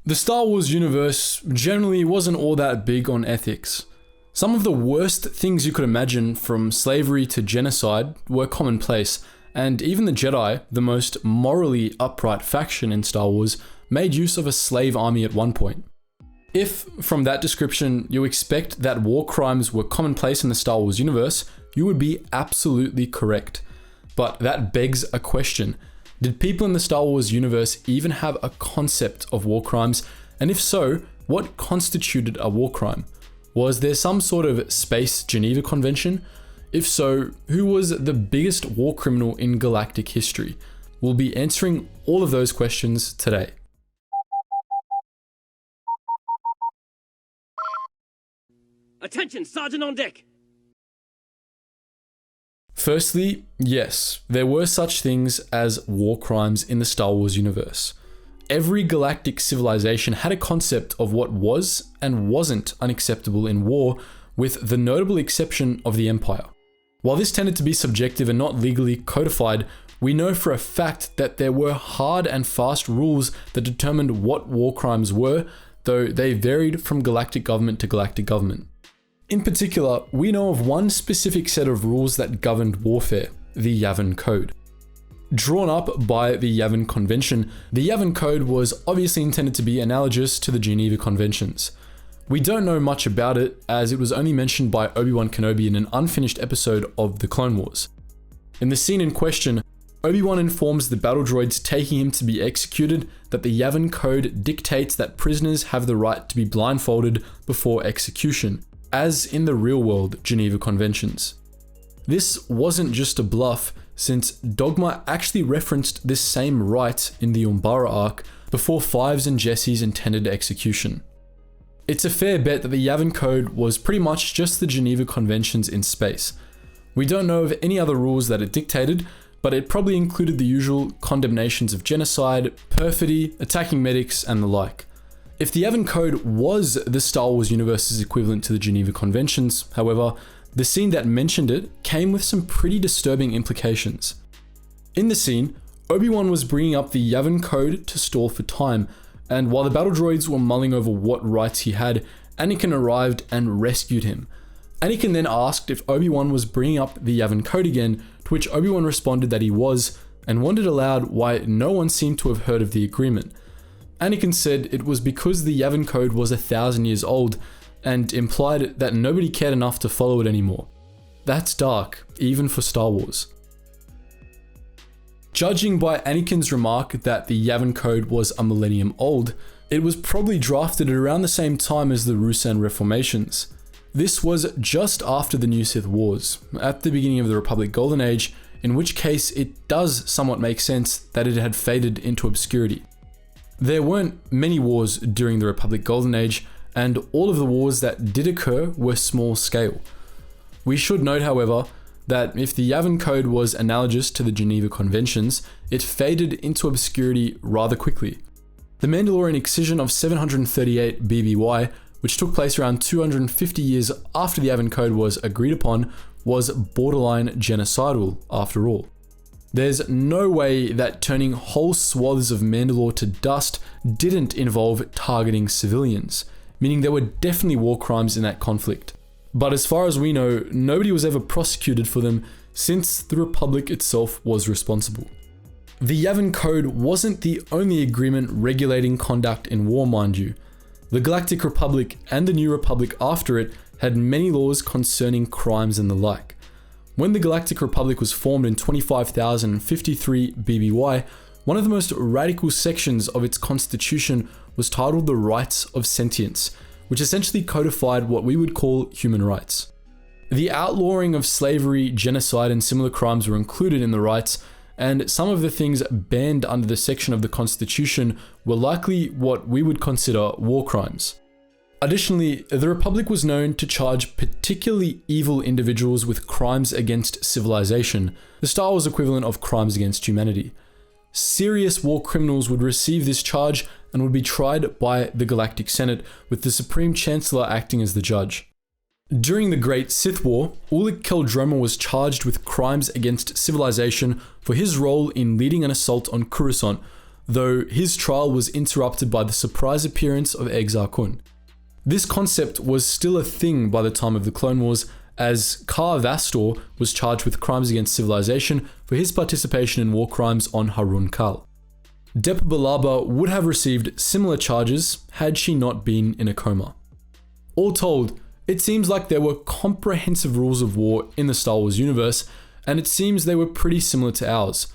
The Star Wars universe generally wasn't all that big on ethics. Some of the worst things you could imagine, from slavery to genocide, were commonplace, and even the Jedi, the most morally upright faction in Star Wars, made use of a slave army at one point. If, from that description, you expect that war crimes were commonplace in the Star Wars universe, you would be absolutely correct. But that begs a question. Did people in the Star Wars universe even have a concept of war crimes? And if so, what constituted a war crime? Was there some sort of space Geneva Convention? If so, who was the biggest war criminal in galactic history? We'll be answering all of those questions today. Attention, Sergeant on deck! Firstly, yes, there were such things as war crimes in the Star Wars universe. Every galactic civilization had a concept of what was and wasn't unacceptable in war, with the notable exception of the Empire. While this tended to be subjective and not legally codified, we know for a fact that there were hard and fast rules that determined what war crimes were, though they varied from galactic government to galactic government. In particular, we know of one specific set of rules that governed warfare, the Yvan Code. Drawn up by the Yvan Convention, the Yvan Code was obviously intended to be analogous to the Geneva Conventions. We don't know much about it, as it was only mentioned by Obi-Wan Kenobi in an unfinished episode of The Clone Wars. In the scene in question, Obi-Wan informs the battle droids taking him to be executed that the Yvan Code dictates that prisoners have the right to be blindfolded before execution, as in the real-world Geneva Conventions. This wasn't just a bluff, since Dogma actually referenced this same right in the Umbara arc before Fives and Jesse's intended execution. It's a fair bet that the Yvan Code was pretty much just the Geneva Conventions in space. We don't know of any other rules that it dictated, but it probably included the usual condemnations of genocide, perfidy, attacking medics, and the like. If the Yvan Code was the Star Wars universe's equivalent to the Geneva Conventions, however, the scene that mentioned it came with some pretty disturbing implications. In the scene, Obi-Wan was bringing up the Yvan Code to stall for time, and while the battle droids were mulling over what rights he had, Anakin arrived and rescued him. Anakin then asked if Obi-Wan was bringing up the Yvan Code again, to which Obi-Wan responded that he was, and wondered aloud why no one seemed to have heard of the agreement. Anakin said it was because the Yvan Code was 1,000 years old, and implied that nobody cared enough to follow it anymore. That's dark, even for Star Wars. Judging by Anakin's remark that the Yvan Code was a millennium old, it was probably drafted at around the same time as the Ruusan Reformations. This was just after the New Sith Wars, at the beginning of the Republic Golden Age, in which case it does somewhat make sense that it had faded into obscurity. There weren't many wars during the Republic Golden Age, and all of the wars that did occur were small scale. We should note, however, that if the Yvan Code was analogous to the Geneva Conventions, it faded into obscurity rather quickly. The Mandalorian excision of 738 BBY, which took place around 250 years after the Yvan Code was agreed upon, was borderline genocidal after all. There's no way that turning whole swaths of Mandalore to dust didn't involve targeting civilians, meaning there were definitely war crimes in that conflict. But as far as we know, nobody was ever prosecuted for them, since the Republic itself was responsible. The Yvan Code wasn't the only agreement regulating conduct in war, mind you. The Galactic Republic and the New Republic after it had many laws concerning crimes and the like. When the Galactic Republic was formed in 25,053 BBY, one of the most radical sections of its constitution was titled the Rights of Sentience, which essentially codified what we would call human rights. The outlawing of slavery, genocide, and similar crimes were included in the rights, and some of the things banned under the section of the Constitution were likely what we would consider war crimes. Additionally, the Republic was known to charge particularly evil individuals with crimes against civilization, the Star Wars equivalent of crimes against humanity. Serious war criminals would receive this charge and would be tried by the Galactic Senate, with the Supreme Chancellor acting as the judge. During the Great Sith War, Ulic Qel-Droma was charged with crimes against civilization for his role in leading an assault on Coruscant, though his trial was interrupted by the surprise appearance of Exar Kun. This concept was still a thing by the time of the Clone Wars, as Kar Vastor was charged with crimes against civilization for his participation in war crimes on Harun Kal. Depa Billaba would have received similar charges had she not been in a coma. All told, it seems like there were comprehensive rules of war in the Star Wars universe, and it seems they were pretty similar to ours.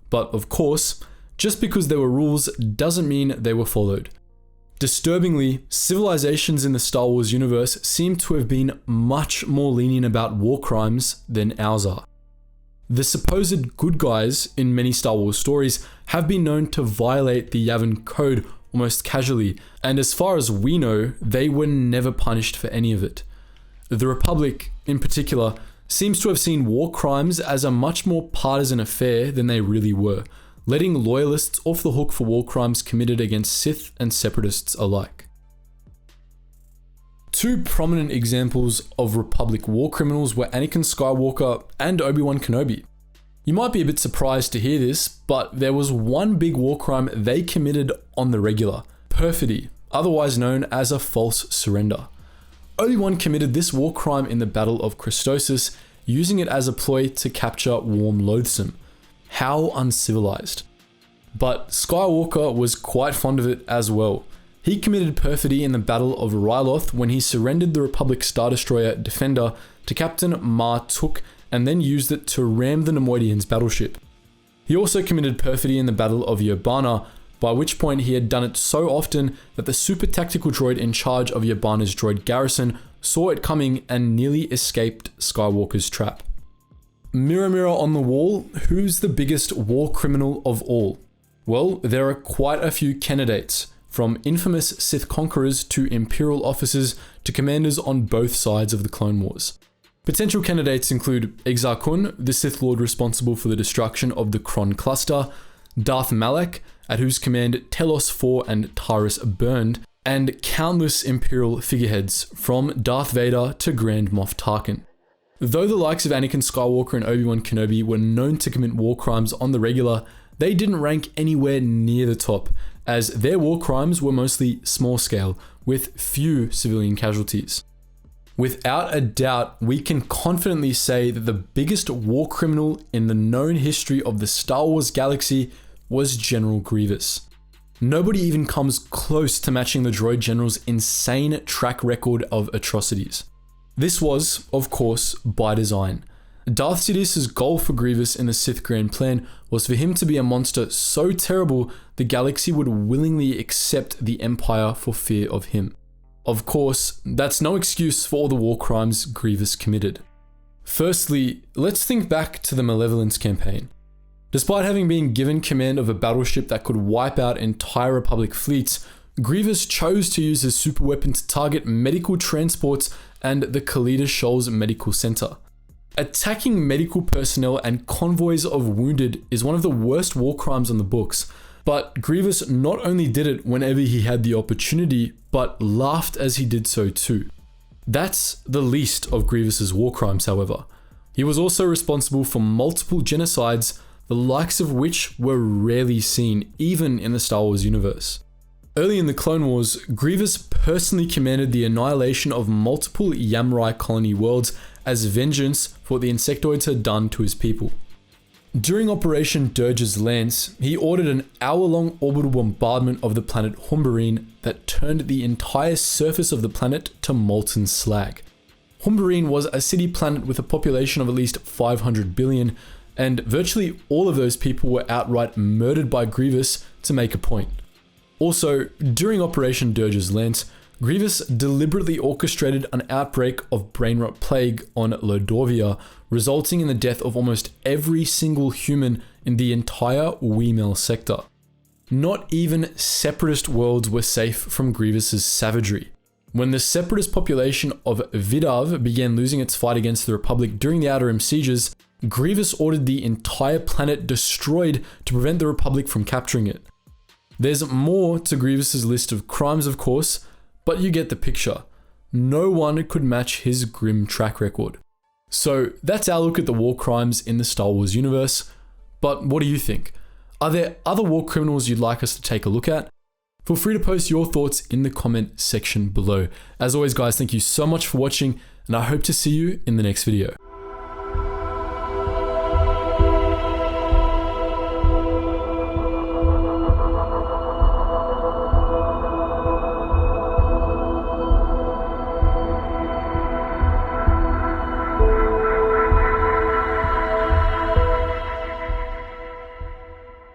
But of course, just because there were rules doesn't mean they were followed. Disturbingly, civilizations in the Star Wars universe seem to have been much more lenient about war crimes than ours are. The supposed good guys in many Star Wars stories have been known to violate the Yvan Code almost casually, and as far as we know, they were never punished for any of it. The Republic, in particular, seems to have seen war crimes as a much more partisan affair than they really were, letting loyalists off the hook for war crimes committed against Sith and Separatists alike. Two prominent examples of Republic war criminals were Anakin Skywalker and Obi-Wan Kenobi. You might be a bit surprised to hear this, but there was one big war crime they committed on the regular: perfidy, otherwise known as a false surrender. Obi-Wan committed this war crime in the Battle of Christosis, using it as a ploy to capture Worm Loathsome. How uncivilized. But Skywalker was quite fond of it as well. He committed perfidy in the Battle of Ryloth when he surrendered the Republic Star Destroyer Defender to Captain Ma Tuk and then used it to ram the Nemoidians' battleship. He also committed perfidy in the Battle of Yabana, by which point he had done it so often that the super tactical droid in charge of Yabana's droid garrison saw it coming and nearly escaped Skywalker's trap. Mirror, mirror on the wall, who's the biggest war criminal of all? Well, there are quite a few candidates, from infamous Sith conquerors to Imperial officers to commanders on both sides of the Clone Wars. Potential candidates include Exar Kun, the Sith Lord responsible for the destruction of the Kron Cluster, Darth Malak, at whose command Telos IV and Taris burned, and countless Imperial figureheads, from Darth Vader to Grand Moff Tarkin. Though the likes of Anakin Skywalker and Obi-Wan Kenobi were known to commit war crimes on the regular, they didn't rank anywhere near the top, as their war crimes were mostly small scale, with few civilian casualties. Without a doubt, we can confidently say that the biggest war criminal in the known history of the Star Wars galaxy was General Grievous. Nobody even comes close to matching the droid general's insane track record of atrocities. This was, of course, by design. Darth Sidious's goal for Grievous in the Sith Grand Plan was for him to be a monster so terrible the galaxy would willingly accept the Empire for fear of him. Of course, that's no excuse for all the war crimes Grievous committed. Firstly, let's think back to the Malevolence campaign. Despite having been given command of a battleship that could wipe out entire Republic fleets, Grievous chose to use his superweapon to target medical transports and the Khalida Shoals Medical Center. Attacking medical personnel and convoys of wounded is one of the worst war crimes on the books, but Grievous not only did it whenever he had the opportunity, but laughed as he did so too. That's the least of Grievous's war crimes, however. He was also responsible for multiple genocides, the likes of which were rarely seen even in the Star Wars universe. Early in the Clone Wars, Grievous personally commanded the annihilation of multiple Yamrai colony worlds as vengeance for what the insectoids had done to his people. During Operation Dirge's Lance, he ordered an hour-long orbital bombardment of the planet Humbarine that turned the entire surface of the planet to molten slag. Humbarine was a city planet with a population of at least 500 billion, and virtually all of those people were outright murdered by Grievous to make a point. Also, during Operation Dirge's Lance, Grievous deliberately orchestrated an outbreak of brain rot plague on Lodorvia, resulting in the death of almost every single human in the entire Weemel sector. Not even Separatist worlds were safe from Grievous's savagery. When the Separatist population of Vidav began losing its fight against the Republic during the Outer Rim sieges, Grievous ordered the entire planet destroyed to prevent the Republic from capturing it. There's more to Grievous's list of crimes, of course, but you get the picture. No one could match his grim track record. So that's our look at the war crimes in the Star Wars universe. But what do you think? Are there other war criminals you'd like us to take a look at? Feel free to post your thoughts in the comment section below. As always, guys, thank you so much for watching, and I hope to see you in the next video.